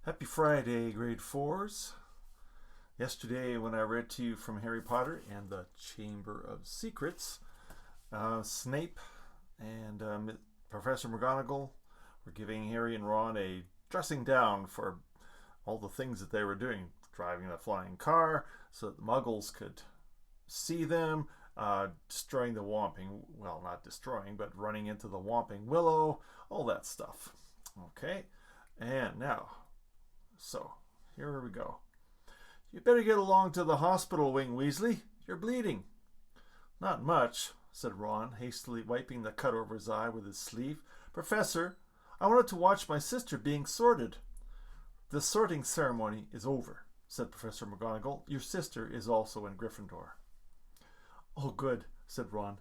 Happy Friday, grade 4s. Yesterday, when I read to you from Harry Potter and the Chamber of Secrets, Snape and Professor McGonagall were giving Harry and Ron a dressing down for all the things that they were doing. Driving the flying car so that the muggles could see them, destroying the Whomping, well, not destroying, but running into the Whomping Willow, all that stuff. Okay, and now, so here we go. You better get along to the hospital wing, Weasley. You're bleeding. Not much, said Ron, hastily wiping the cut over his eye with his sleeve. Professor, I wanted to watch my sister being sorted. The sorting ceremony is over, said Professor McGonagall. Your sister is also in Gryffindor. Oh, good, said Ron.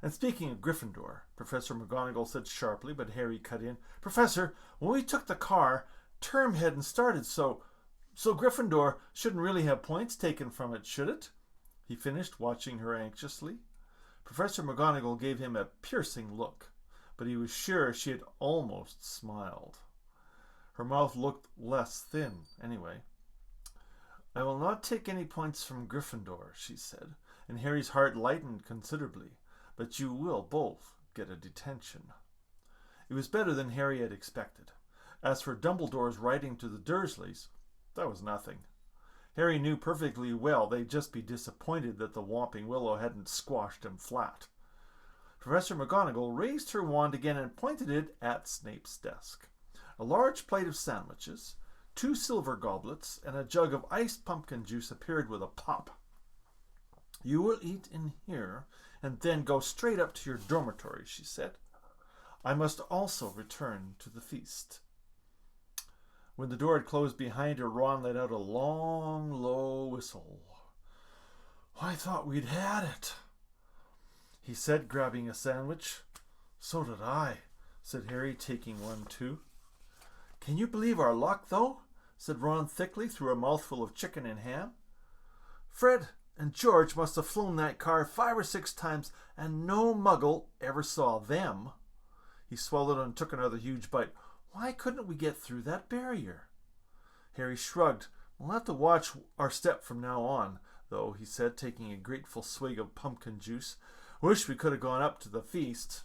And speaking of Gryffindor, Professor McGonagall said sharply, but Harry cut in. Professor, when we took the car, term hadn't started, so Gryffindor shouldn't really have points taken from it, should it? He finished, watching her anxiously. Professor McGonagall gave him a piercing look, but he was sure she had almost smiled. Her mouth looked less thin, anyway. I will not take any points from Gryffindor, she said, and Harry's heart lightened considerably, but you will both get a detention. It was better than Harry had expected. As for Dumbledore's writing to the Dursleys, that was nothing. Harry knew perfectly well they'd just be disappointed that the Whomping Willow hadn't squashed him flat. Professor McGonagall raised her wand again and pointed it at Snape's desk. A large plate of sandwiches, 2 silver goblets, and a jug of iced pumpkin juice appeared with a pop. You will eat in here and then go straight up to your dormitory, she said. I must also return to the feast. When the door had closed behind her, Ron let out a long, low whistle. I thought we'd had it, he said, grabbing a sandwich. So did I, said Harry, taking one too. Can you believe our luck, though? Said Ron thickly through a mouthful of chicken and ham. Fred and George must have flown that car 5 or 6 times, and no muggle ever saw them. He swallowed and took another huge bite. Why couldn't we get through that barrier? Harry shrugged. We'll have to watch our step from now on, though, he said, taking a grateful swig of pumpkin juice. Wish we could have gone up to the feast.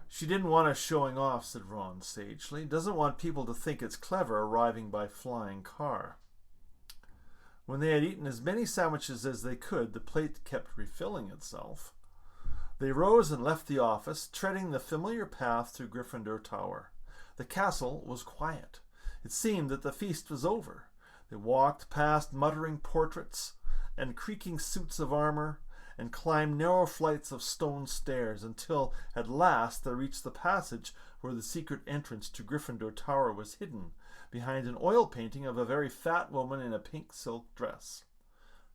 She didn't want us showing off, said Ron sagely. Doesn't want people to think it's clever arriving by flying car. When they had eaten as many sandwiches as they could, the plate kept refilling itself. They rose and left the office, treading the familiar path through Gryffindor Tower. The castle was quiet. It seemed that the feast was over. They walked past muttering portraits and creaking suits of armor, and climbed narrow flights of stone stairs until at last they reached the passage where the secret entrance to Gryffindor Tower was hidden, behind an oil painting of a very fat woman in a pink silk dress.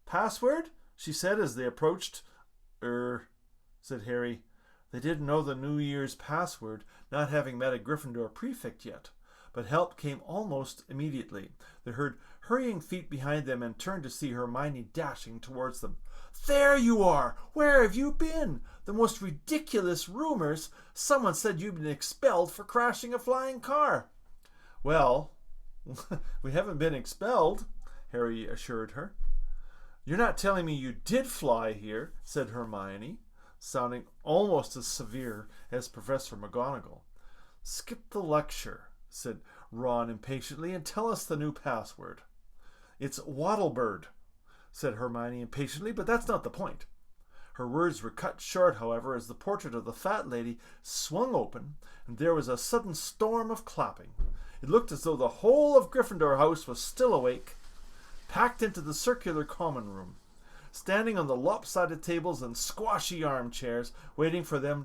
Password? She said as they approached. Said Harry. They didn't know the New Year's password, not having met a Gryffindor prefect yet. But help came almost immediately. They heard hurrying feet behind them and turned to see Hermione dashing towards them. There you are! Where have you been? The most ridiculous rumors. Someone said you'd been expelled for crashing a flying car. Well, we haven't been expelled, Harry assured her. You're not telling me you did fly here, said Hermione, sounding almost as severe as Professor McGonagall. Skip the lecture, said Ron impatiently, and tell us the new password. It's Wattlebird, said Hermione impatiently, but that's not the point. Her words were cut short, however, as the portrait of the fat lady swung open, and there was a sudden storm of clapping. It looked as though the whole of Gryffindor House was still awake, packed into the circular common room, standing on the lopsided tables and squashy armchairs, waiting for them